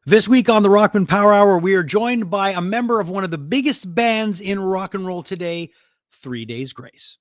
This week on the Rockman Power Hour, we are joined by a member of one of the biggest bands in rock and roll today, 3 Days Grace.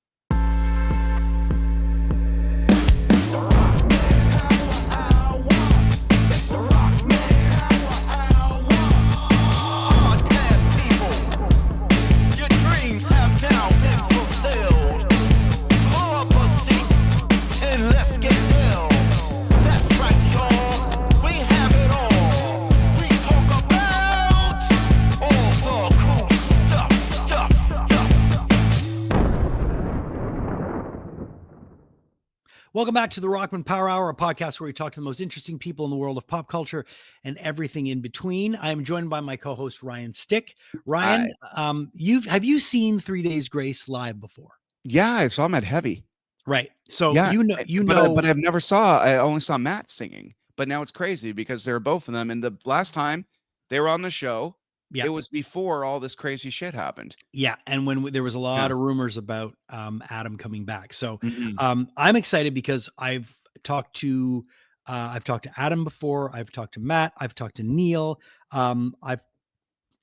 Welcome back to the Rockman Power Hour, a podcast where we talk to the most interesting people in the world of pop culture and everything in between. I am joined by my co-host Ryan Stick. Ryan, have you seen 3 Days Grace live before? Yeah, I saw him at Heavy. Right. So Yeah, but I only saw Matt singing. But now it's crazy because there are both of them. And the last time they were on the show, yeah, it was before all this crazy shit happened. yeah, and when there was a lot of rumors about Adam coming back. So Mhm. I'm excited because I've talked to Adam before. I've talked to Matt. I've talked to Neil. I've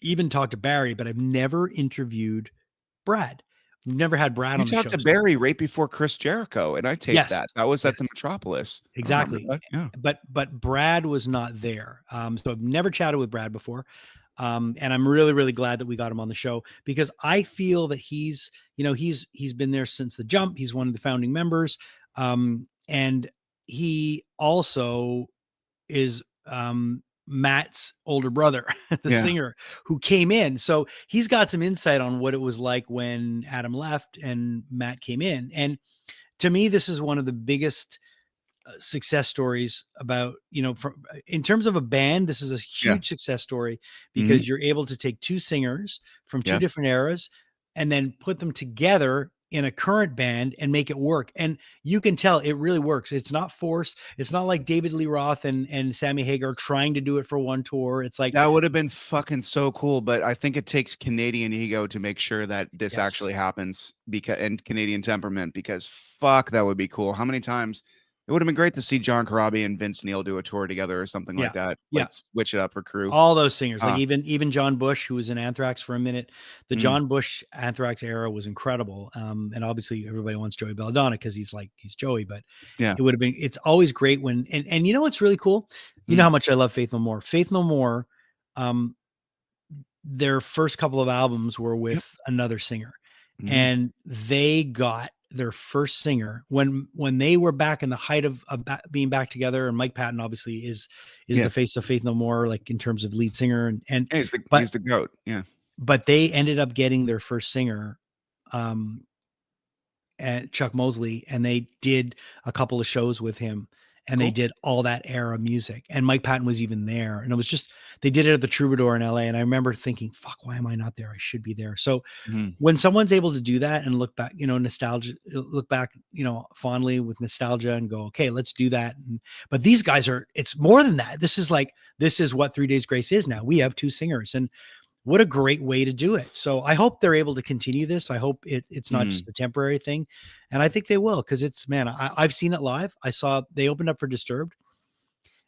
even talked to Barry, but I've never interviewed Brad. We've never had Brad You on the talked show. to Barry right before Chris Jericho, and I taped Yes, that. That was yes, at the Metropolis. I remember exactly. that. Yeah. But Brad was not there. So I've never chatted with Brad before. And I'm really, really glad that we got him on the show because I feel that he's been there since the jump. He's one of the founding members. And he also is Matt's older brother, the Yeah. singer who came in. So he's got some insight on what it was like when Adam left and Matt came in. And to me, this is one of the biggest success stories about, from in terms of a band. This is a huge success story Mhm. because you're able to take two singers from two Yeah. different eras and then put them together in a current band and make it work. And you can tell it really works. It's not forced. It's not like David Lee Roth and Sammy Hagar trying to do it for one tour. It's like, That would have been fucking so cool, but I think it takes Canadian ego to make sure that this yes, actually happens and Canadian temperament, because fuck, that would be cool. How many times it would have been great to see John Corabi and Vince Neil do a tour together or something yeah, like that. yeah. Like switch it up for crew. All those singers, like Uh, even John Bush, who was in Anthrax for a minute. The mm, John Bush Anthrax era was incredible. And obviously everybody wants Joey Belladonna because he's Joey, but yeah. it would have been, it's always great when, and you know what's really cool? You know Mm, how much I love Faith No More. Faith No More, um, their first couple of albums were yep. with another singer, Mhm. and they got their first singer when they were back in the height of being back together. And Mike Patton obviously is Yeah. the face of Faith No More, like in terms of lead singer, and Yeah, he's the goat. Yeah. but they ended up getting their first singer, um, at Chuck Mosley, and they did a couple of shows with him, and they Cool. did all that era music. And Mike Patton was even there, and it was just, they did it at the Troubadour in LA. And I remember thinking, "Fuck, why am I not there? I should be there." So Mhm. when someone's able to do that and look back, nostalgia, look back, fondly with nostalgia and go, "Okay, let's do that." But these guys it's more than that. This is what 3 Days Grace is now. We have two singers, and what a great way to do it. So I hope they're able to continue this. I hope it's not just Mm, a temporary thing. And I think they will, because I've seen it live. They opened up for Disturbed.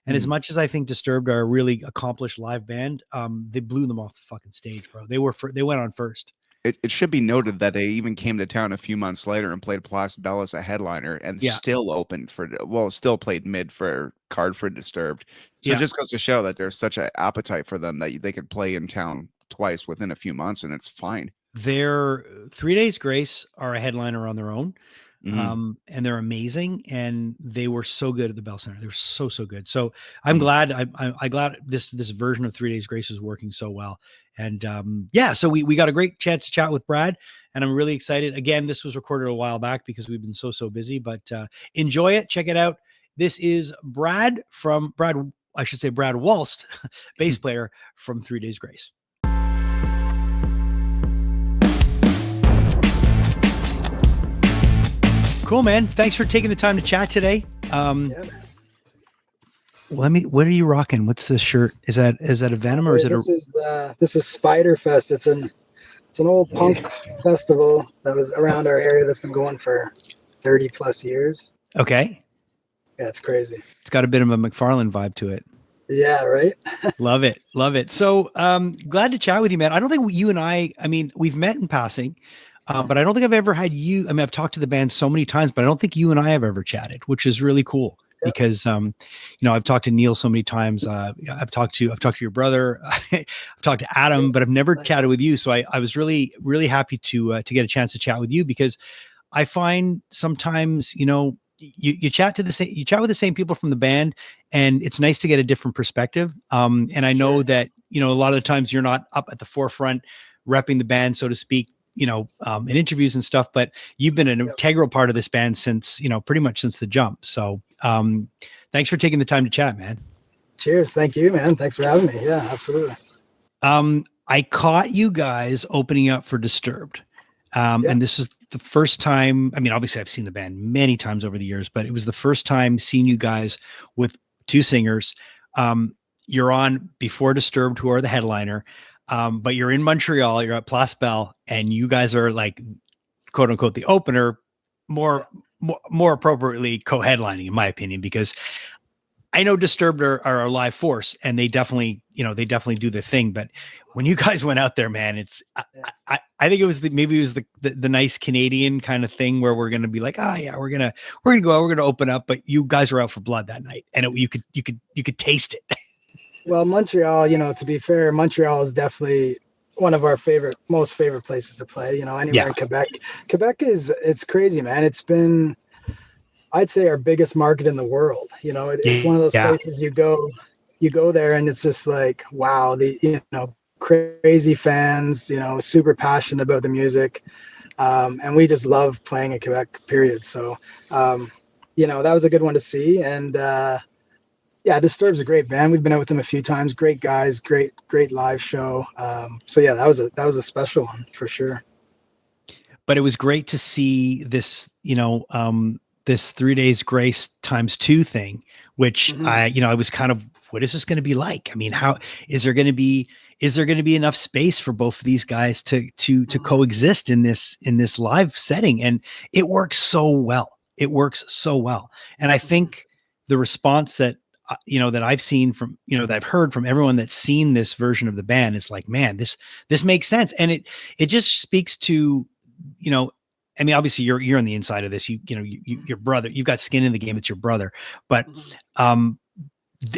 And as mm. much as I think Disturbed are a really accomplished live band, they blew them off the fucking stage, bro. They went on first. It should be noted that they even came to town a few months later and played Place Bell as a headliner and Yeah. still played mid for Card for Disturbed. So it Yeah. just goes to show that there's such an appetite for them that they could play in town twice within a few months, and it's fine. Their 3 Days Grace are a headliner on their own. Mhm, And they're amazing, and they were so good at the Bell Center. They were so, so good. So I'm mm. glad, I'm glad this version of 3 Days Grace is working so well. And yeah, so we got a great chance to chat with Brad, and I'm really excited. Again, this was recorded a while back because we've been so busy, but enjoy it. Check it out. This is Brad, I should say Brad Walst, bass player from 3 Days Grace. Cool, man. Thanks for taking the time to chat today. Yeah, man. What are you rocking? What's this shirt? Is that a Venom, or is it This is Spider Fest. It's an old punk festival that was around our area that's been going for 30 plus years. okay? Yeah, it's crazy. It's got a bit of a McFarlane vibe to it. Yeah, right. Love it. Love it. So glad to chat with you, man. I don't think you and I mean, we've met in passing, but I don't think I've ever had you. I mean, I've talked to the band so many times, but I don't think you and I have ever chatted, which is really cool Yep. because, you know, I've talked to Neil so many times. I've talked to your brother, I've talked to Adam, but I've never Nice. chatted with you. So I was really, really happy to get a chance to chat with you because I find sometimes, you know, you chat to the same, you chat with the same people from the band, and it's nice to get a different perspective. And I know Sure. that, you know, a lot of the times you're not up at the forefront repping the band, so to speak, you know, in interviews and stuff, but you've been an Yep. integral part of this band since, you know, pretty much since the jump. So thanks for taking the time to chat, man. Cheers. Thank you, man. Thanks for having me. Yeah, absolutely. I caught you guys opening up for Disturbed. Yeah. And this is the first time, I mean, obviously I've seen the band many times over the years, but it was the first time seeing you guys with two singers. You're on before Disturbed, who are the headliner. But you're in Montreal, you're at Place Belle, and you guys are like, quote unquote, the opener, more appropriately co-headlining, in my opinion, because I know Disturbed are a live force, and they definitely, you know, they definitely do their thing. But when you guys went out there, man, it's I think it was maybe it was the nice Canadian kind of thing where we're gonna be like, oh yeah, we're gonna go out, we're gonna open up, but you guys were out for blood that night, and you could taste it. Well, Montreal, you know, to be fair, Montreal is definitely one of our most favorite places to play. You know, anywhere in Quebec. Quebec it's crazy, man. It's been, I'd say, our biggest market in the world. You know, it's one of those places you go there and it's just like, wow, you know, crazy fans, you know, super passionate about the music. And we just love playing in Quebec, period. So, you know, that was a good one to see. And, yeah, Disturbed's a great band. We've been out with them a few times. Great guys, great live show. So yeah, that was a special one for sure. But it was great to see this, you know, this 3 days grace times 2 thing, which I was kind of, what is this going to be like? I mean, how is there going to be enough space for both of these guys to coexist in this live setting? And it works so well. And I think the response that, you know, that I've seen from, you know, that I've heard from everyone that's seen this version of the band is like, man, this makes sense. And it just speaks to, you know, I mean, obviously you're on the inside of this, your brother, you've got skin in the game. It's your brother, but,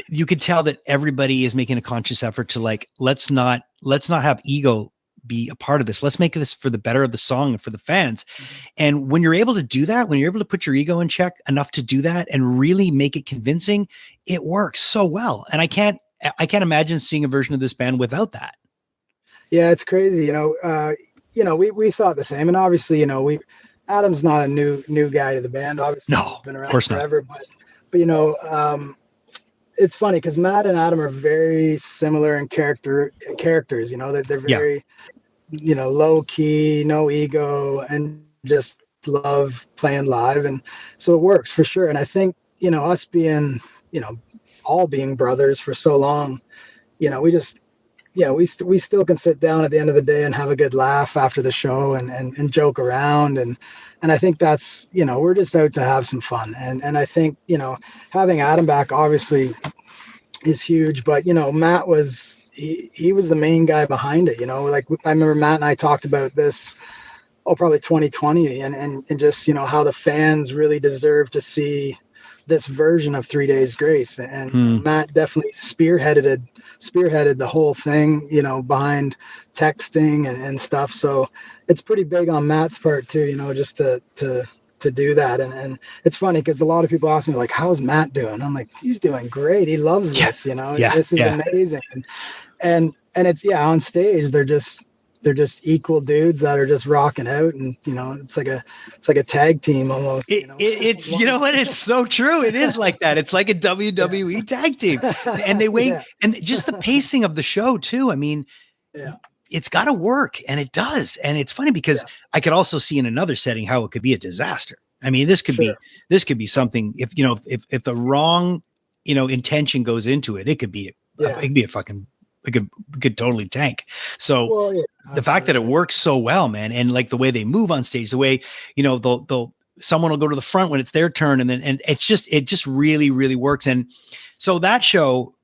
you could tell that everybody is making a conscious effort to like, let's not have ego be a part of this. Let's make this for the better of the song and for the fans. And when you're able to do that, when you're able to put your ego in check enough to do that and really make it convincing, it works so well. And I can't imagine seeing a version of this band without that. Yeah, it's crazy. You know, we thought the same. And obviously, you know, Adam's not a new guy to the band. Obviously, No, he's been around of course forever, but you know, it's funny because Matt and Adam are very similar in characters, you know, that they're very, you know, low key, no ego, and just love playing live. And so it works for sure. And I think, you know, us being, you know, all being brothers for so long, you know, we just, you know, we still can sit down at the end of the day and have a good laugh after the show and joke around. And I think that's, you know, we're just out to have some fun. And I think, you know, having Adam back obviously is huge, but, you know, Matt was, he was the main guy behind it, you know, like I remember Matt and I talked about this, probably 2020 and just, you know, how the fans really deserve to see this version of 3 Days Grace. And you know, Matt definitely spearheaded the whole thing, you know, behind texting and stuff. So it's pretty big on Matt's part too, you know, just to do that. And it's funny because a lot of people ask me like, how's Matt doing? I'm like, he's doing great. He loves this, you know, this is amazing. And it's, on stage, they're just equal dudes that are just rocking out. And, you know, it's like a tag team almost. It's, you know what? It's so true. It is like that. It's like a WWE tag team, and they wait and just the pacing of the show too. I mean, it's got to work, and it does. And it's funny because I could also see in another setting how it could be a disaster. I mean, this could be something if, you know, if the wrong, you know, intention goes into it, it could be a fucking, it could totally tank. So the fact that it works so well, man, and like the way they move on stage, the way, you know, someone will go to the front when it's their turn, and it just really, really works. And so that show,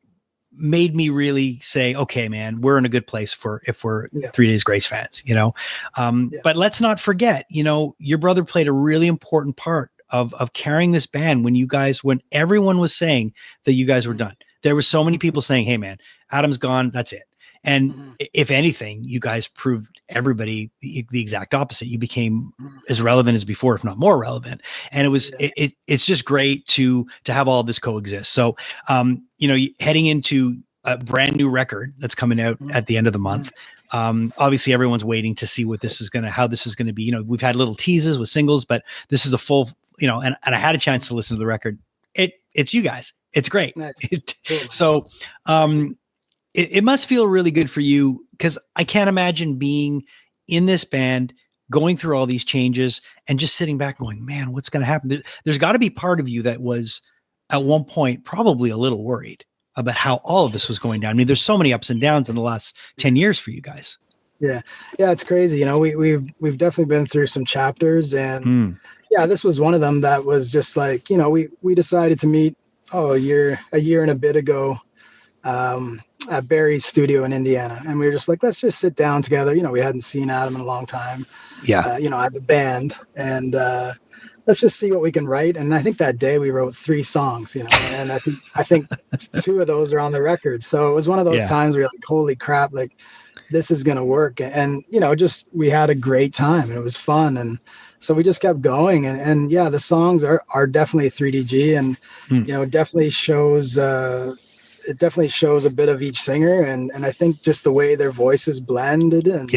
made me really say, okay, man, we're in a good place if we're 3 Days Grace fans, you know? But let's not forget, you know, your brother played a really important part of carrying this band when everyone was saying that you guys were done. There were so many people saying, hey man, Adam's gone. That's it. And if anything, you guys proved everybody the exact opposite. You became as relevant as before, if not more relevant. And it was, it's just great to have all of this coexist. So, you know, heading into a brand new record that's coming out at the end of the month. Obviously everyone's waiting to see how this is going to be. You know, we've had little teases with singles, but this is the full, you know, and I had a chance to listen to the record. It's you guys. It's great. Nice. So, it must feel really good for you, because I can't imagine being in this band, going through all these changes and just sitting back going, man, what's going to happen? There's got to be part of you that was at one point probably a little worried about how all of this was going down. I mean, there's so many ups and downs in the last 10 years for you guys. Yeah. Yeah. It's crazy. You know, we've definitely been through some chapters, and yeah, this was one of them that was just like, you know, we decided to meet, a year and a bit ago, at Barry's studio in Indiana. And we were just like, let's just sit down together. You know, we hadn't seen Adam in a long time, you know, as a band, and, let's just see what we can write. And I think that day we wrote 3 songs, you know, and I think 2 of those are on the record. So it was one of those times where you're like, holy crap, like this is going to work. And, you know, just, we had a great time and it was fun. And so we just kept going, and yeah, the songs are definitely 3DG, and, you know, it definitely shows a bit of each singer. And I think just the way their voices blended, and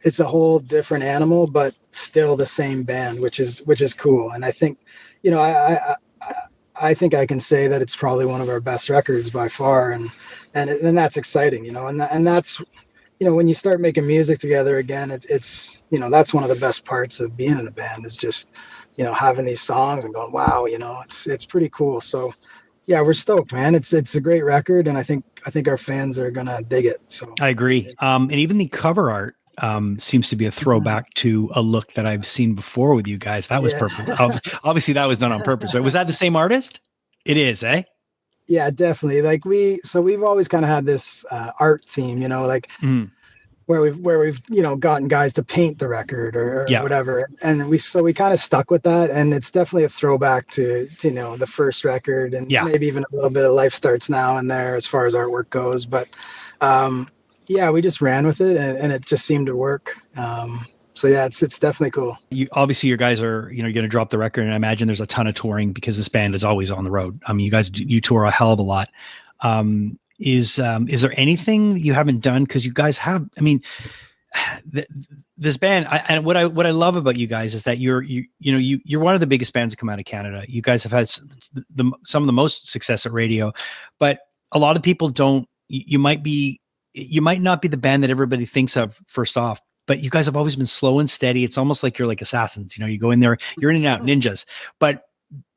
it's a whole different animal, but still the same band, which is cool. And I think, you know, I think I can say that it's probably one of our best records by far. And that's exciting, you know, and that's, you know, when you start making music together again, it's, you know, that's one of the best parts of being in a band, is just, you know, having these songs and going, wow, you know, it's pretty cool. So yeah, we're stoked, man. It's a great record, and I think our fans are gonna dig it. So I agree. And even the cover art seems to be a throwback to a look that I've seen before with you guys. That was purple. Obviously that was done on purpose, right? Was that the same artist? It is, eh? Yeah, definitely. Like we've always kind of had this art theme, you know, like where we've, you know, gotten guys to paint the record or whatever. And we kind of stuck with that. And it's definitely a throwback to, you know, the first record, and maybe even a little bit of Life Starts Now and there as far as artwork goes. But we just ran with it, and it just seemed to work. So yeah, it's definitely cool. Obviously, your guys are, you know, going to drop the record, and I imagine there's a ton of touring because this band is always on the road. I mean, you tour a hell of a lot. Is there anything that you haven't done? Because you guys have, I mean, this band, and what I love about you guys is that you're one of the biggest bands that come out of Canada. You guys have had some of the most success at radio, but a lot of people don't. You might not be the band that everybody thinks of first off, but you guys have always been slow and steady. It's almost like you're like assassins. You know, you go in there, you're in and out, ninjas. But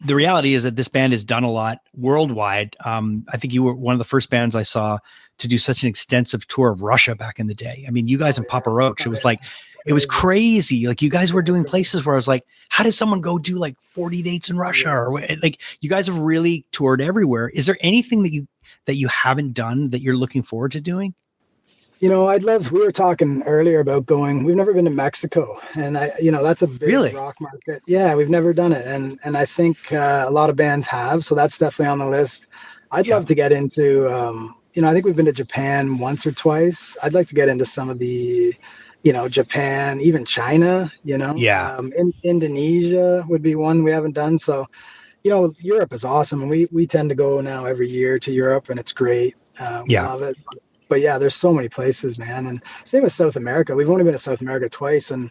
the reality is that this band has done a lot worldwide. I think you were one of the first bands I saw to do such an extensive tour of Russia back in the day. I mean, you guys and Papa Roach, it was like, it was crazy. Like, you guys were doing places where I was like, how does someone go do like 40 dates in Russia? Or like, you guys have really toured everywhere. Is there anything that you haven't done that you're looking forward to doing? You know, we were talking earlier about going, we've never been to Mexico, and that's a big rock market. Yeah, we've never done it. And I think a lot of bands have, so that's definitely on the list. I'd love to get into, I think we've been to Japan once or twice. I'd like to get into some of the, Japan, even China, Indonesia would be one we haven't done. So, Europe is awesome. And we tend to go now every year to Europe, and it's great. We love it. But yeah, there's so many places, man. And same with South America. We've only been to South America twice. And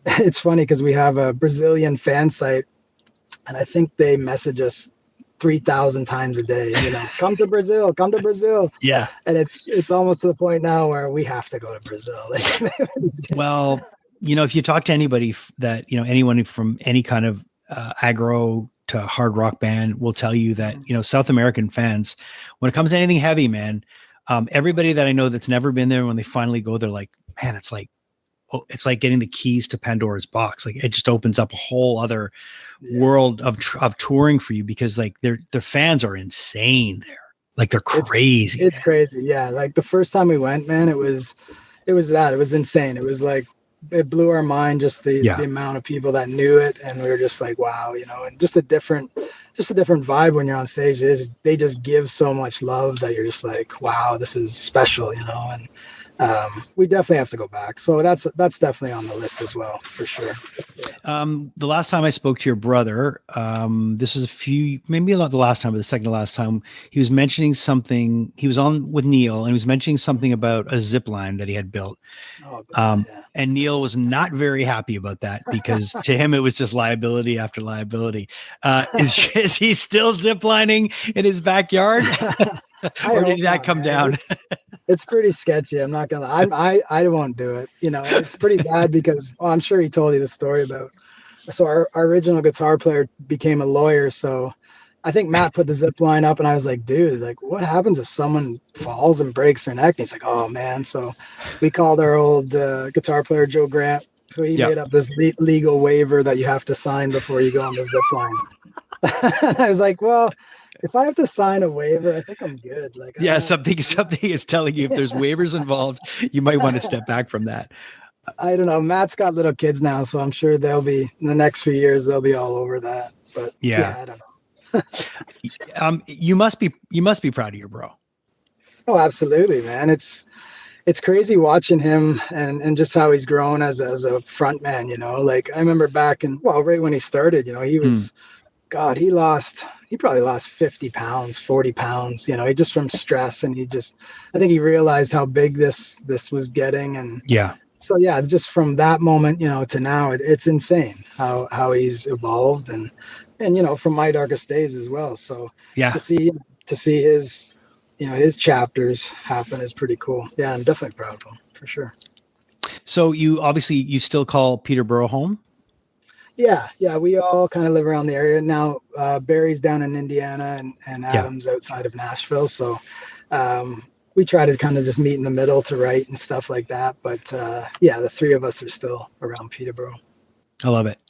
it's funny because we have a Brazilian fan site, and I think they message us 3,000 times a day, come to Brazil, come to Brazil. Yeah. And it's almost to the point now where we have to go to Brazil. Well, if you talk to anybody that, anyone from any kind of aggro to hard rock band will tell you that, South American fans, when it comes to anything heavy, man, everybody that I know that's never been there, when they finally go, they're like, man, it's like getting the keys to Pandora's box. Like, it just opens up a whole other world of touring for you, because like their fans are insane there. Like they're crazy. It's crazy. Yeah. Like the first time we went, man, it was insane. It was like, it blew our mind, just the amount of people that knew it. And we were just like, wow, you know, and just a different vibe when you're on stage. They just give so much love that you're just like, wow, this is special, you know? And we definitely have to go back. So that's definitely on the list as well, for sure. The last time I spoke to your brother, this was maybe not the last time, but the second to last time, he was mentioning something. He was on with Neil and he was mentioning something about a zip line that he had built. Oh, God, yeah. And Neil was not very happy about that because to him, it was just liability after liability. Is he still ziplining in his backyard? Or did that come down? It's pretty sketchy. I'm not gonna. I won't do it. You know, it's pretty bad because I'm sure he told you the story about. So our original guitar player became a lawyer. So I think Matt put the zip line up, and I was like, dude, like, what happens if someone falls and breaks their neck? And he's like, oh man. So we called our old guitar player Joe Grant. So he made up this legal waiver that you have to sign before you go on the zip line. I was like, well, if I have to sign a waiver, I think I'm good. Like, something is telling you if there's waivers involved, you might want to step back from that. I don't know. Matt's got little kids now, so I'm sure they'll be in the next few years. They'll be all over that. But yeah I don't know. You must be proud of your bro. Oh, absolutely, man. It's crazy watching him and just how he's grown as a front man. You know, like I remember back right when he started. You know, he was. God, he probably lost 50 pounds, 40 pounds, you know, just from stress. And I think he realized how big this was getting. And so, just from that moment, you know, to now, it's insane how he's evolved and, you know, from my darkest days as well. So to see his, you know, his chapters happen is pretty cool. Yeah. I'm definitely proud of him for sure. So you still call Peterborough home? Yeah, we all kind of live around the area now. Barry's down in Indiana and Adam's outside of Nashville. So we try to kind of just meet in the middle to write and stuff like that. But the three of us are still around Peterborough. I love it.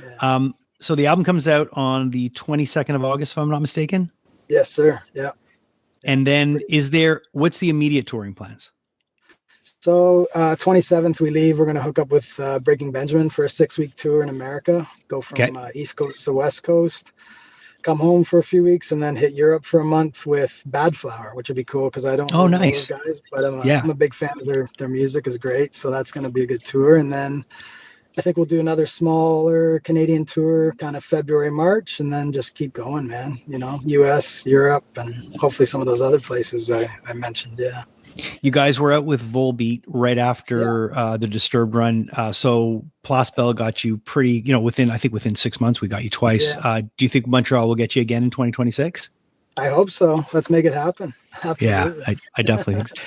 Yeah. So the album comes out on the 22nd of August, if I'm not mistaken. Yes, sir. Yeah. And then what's the immediate touring plans? So 27th we leave. We're going to hook up with Breaking Benjamin for a 6-week tour in America. Go from East Coast to West Coast. Come home for a few weeks and then hit Europe for a month with Bad Flower, which would be cool because I don't know those guys, but I'm a big fan of their music is great. So that's going to be a good tour. And then I think we'll do another smaller Canadian tour kind of February, March, and then just keep going, man. You know, US, Europe, and hopefully some of those other places I mentioned. Yeah. You guys were out with Volbeat right after the Disturbed run. So Place Belle got you pretty, you know, within 6 months, we got you twice. Do you think Montreal will get you again in 2026? I hope so. Let's make it happen. Absolutely. Yeah, I definitely think so.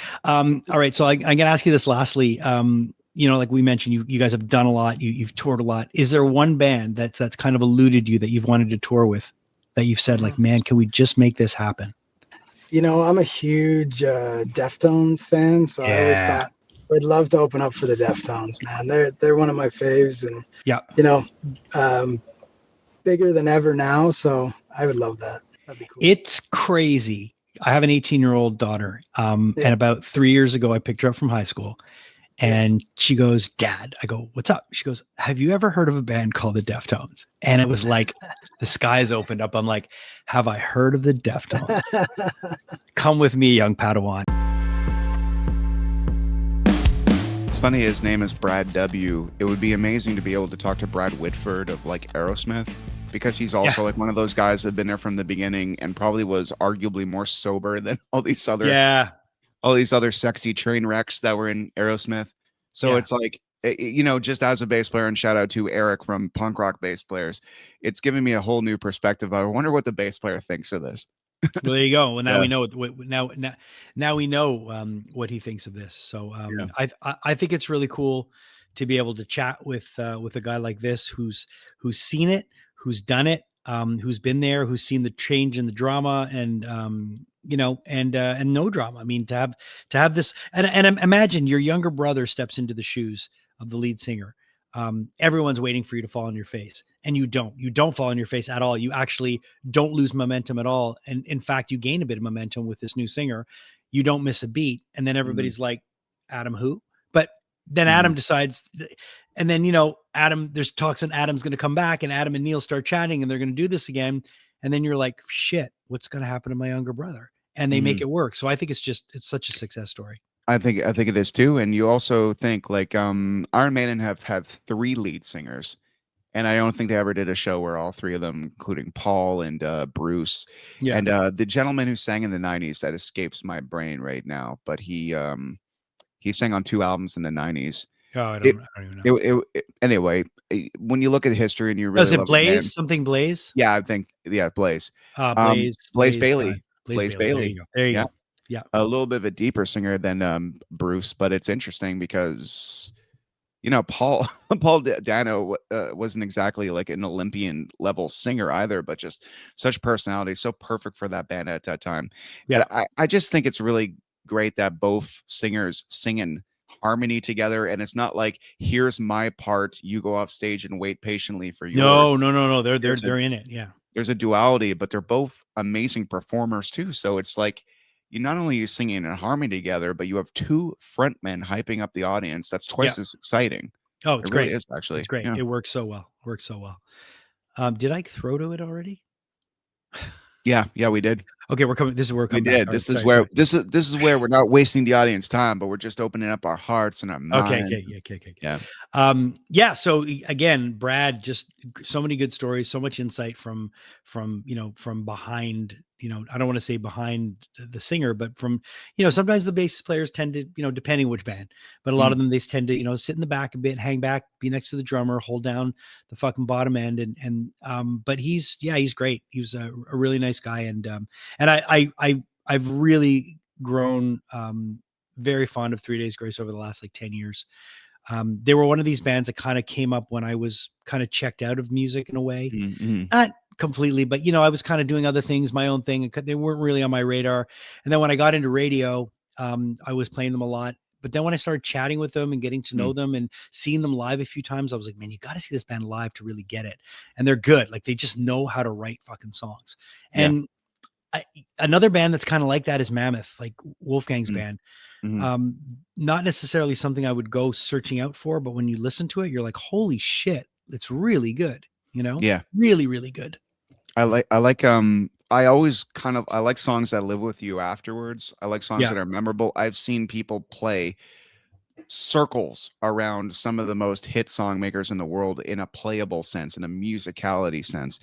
All right. So I'm going to ask you this lastly. You know, like we mentioned, you guys have done a lot. You've toured a lot. Is there one band that's kind of eluded you that you've wanted to tour with that you've said like, man, can we just make this happen? You know, I'm a huge Deftones fan, so I always thought I'd love to open up for the Deftones, man. They're one of my faves, and you know, bigger than ever now. So I would love that. That'd be cool. It's crazy. I have an 18-year-old daughter, and about 3 years ago, I picked her up from high school, and she goes, "Dad," I go, "What's up?" She goes, "Have you ever heard of a band called the Deftones?" And it was like the skies opened up. I'm like, have I heard of the Deftones? Come with me, young Padawan. It's funny, his name is Brad W. It would be amazing to be able to talk to Brad Whitford of like Aerosmith, because he's also like one of those guys that have been there from the beginning and probably was arguably more sober than all these other sexy train wrecks that were in Aerosmith. So it's like, you know, just as a bass player, and shout out to Eric from Punk Rock Bass Players, it's given me a whole new perspective. I wonder what the bass player thinks of this. Well, there you go. Well, now we know. Now we know what he thinks of this. So I think it's really cool to be able to chat with a guy like this who's seen it, who's done it, who's been there, who's seen the change in the drama, and you know, and no drama. I mean, to have this, and imagine your younger brother steps into the shoes of the lead singer. Everyone's waiting for you to fall on your face, and you don't fall on your face at all. You actually don't lose momentum at all. And in fact, you gain a bit of momentum with this new singer. You don't miss a beat. And then everybody's like, Adam who? But then Adam decides, and then, Adam, there's talks and Adam's going to come back, and Adam and Neil start chatting, and they're going to do this again. And then you're like, shit, what's going to happen to my younger brother? And they make it work. So I think it's such a success story. I think it is too. And you also think like Iron Maiden have had 3 lead singers, and I don't think they ever did a show where all 3 of them, including Paul and Bruce, and the gentleman who sang in the '90s, that escapes my brain right now, but he sang on 2 albums in the '90s. Oh, I don't even know. Anyway, when you look at history and you Was really it love Blaze? Something Blaze? Yeah, I think Blaze. Blaze Bailey. Blaze Bailey. There you go. Yeah. A little bit of a deeper singer than Bruce, but it's interesting because Paul Dano wasn't exactly like an Olympian level singer either, but just such personality, so perfect for that band at that time. Yeah. And I just think it's really great that both singers sing in harmony together, and it's not like, here's my part, you go off stage and wait patiently for yours. No. They're in it. Yeah. There's a duality, but they're both amazing performers too. So it's like, you not only are singing in harmony together, but you have 2 frontmen hyping up the audience. That's twice as exciting. Oh, it's It really great. is, actually. It's great. Yeah. It works so well. Did I throw to it already? Yeah, we did. Okay, we're coming. This is where we're coming. We did. Back. This right, is where this is where we're not wasting the audience time, but we're just opening up our hearts and our minds. Okay. Yeah. So again, Brad, just so many good stories, so much insight from behind. I don't want to say behind the singer, but from sometimes the bass players tend to depending which band, but a lot of them they tend to sit in the back a bit, hang back, be next to the drummer, hold down the fucking bottom end, and but he's great. He was a really nice guy, and I've really grown very fond of 3 Days Grace over the last like 10 years. They were one of these bands that kind of came up when I was kind of checked out of music in a way. Not completely, but I was kind of doing other things, my own thing, and they weren't really on my radar. And then when I got into radio, I was playing them a lot. But then when I started chatting with them and getting to know them and seeing them live a few times, I was like, man, you got to see this band live to really get it. And they're good. Like they just know how to write fucking songs. And another band that's kind of like that is Mammoth, like Wolfgang's band. Not necessarily something I would go searching out for, but when you listen to it, you're like, holy shit, it's really good. Yeah, really, really good. I like songs that live with you afterwards. I like songs that are memorable. I've seen people play circles around some of the most hit song makers in the world in a playable sense, in a musicality sense,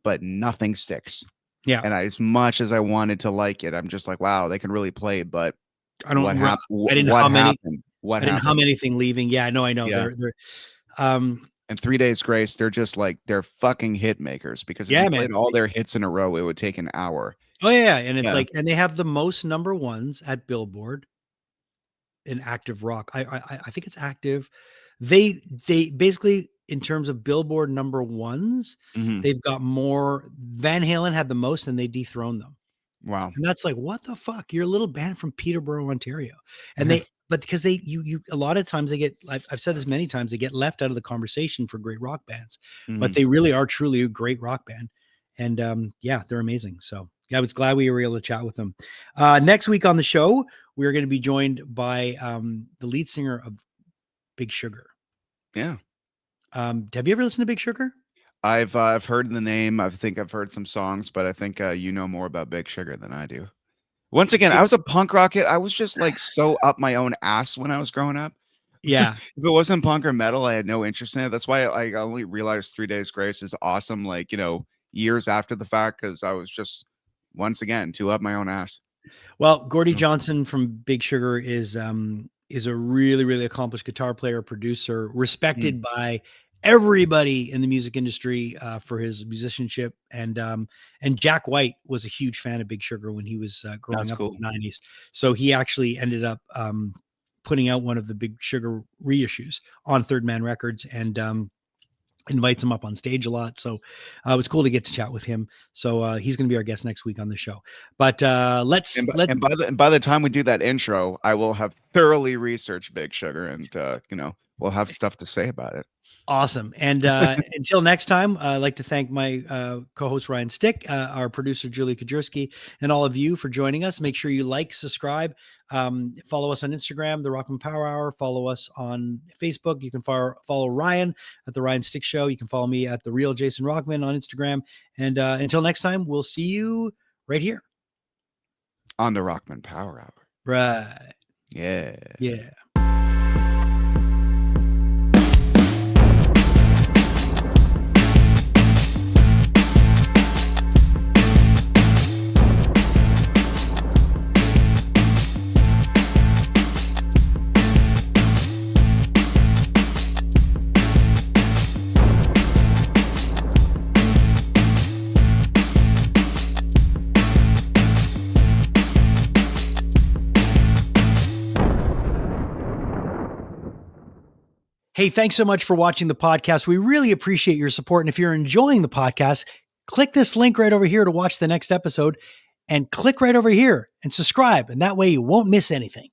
but nothing sticks. Yeah. And as much as I wanted to like it, I'm just like, wow, they can really play, but I don't. what happened? I didn't hum anything leaving. Yeah, I know. Yeah. They're and 3 Days Grace, they're just like, they're fucking hit makers, because if you played all their hits in a row, it would take an hour. Oh yeah, and it's like, and they have the most number ones at Billboard in active rock. I think it's active. They basically, in terms of Billboard number ones, they've got more. Van Halen had the most, and they dethroned them. Wow. And that's like, what the fuck? You're a little band from Peterborough, Ontario. And but because you a lot of times they get, I've said this many times, they get left out of the conversation for great rock bands, but they really are truly a great rock band. And they're amazing. So I was glad we were able to chat with them. Next week on the show, we're going to be joined by the lead singer of Big Sugar. Yeah. Have you ever listened to Big Sugar? I've heard the name. I think I've heard some songs, but I think you know more about Big Sugar than I do. Once again, I was a punk rock kid. I was just like so up my own ass when I was growing up. Yeah. If it wasn't punk or metal, I had no interest in it. That's why I only realized 3 Days Grace is awesome, like, years after the fact, because I was just, once again, too up my own ass. Well, Gordie Johnson from Big Sugar is a really, really accomplished guitar player, producer, respected by everybody in the music industry for his musicianship. And Jack White was a huge fan of Big Sugar when he was growing up in the 90s. So he actually ended up putting out one of the Big Sugar reissues on Third Man Records, and invites him up on stage a lot. So it was cool to get to chat with him. So he's going to be our guest next week on the show. But let's by the time we do that intro, I will have thoroughly researched Big Sugar and we'll have stuff to say about it. Awesome. And until next time, I'd like to thank my co-host Ryan Stick, our producer Julie Kajurski, and all of you for joining us. Make sure you like, subscribe, follow us on Instagram, the Rockman Power Hour. Follow us on Facebook. You can follow Ryan at the Ryan Stick Show. You can follow me at the Real Jason Rockman on Instagram. And until next time, we'll see you right here on the Rockman Power Hour. Right. Yeah. Yeah. Hey, thanks so much for watching the podcast. We really appreciate your support. And if you're enjoying the podcast, click this link right over here to watch the next episode, and click right over here and subscribe. And that way you won't miss anything.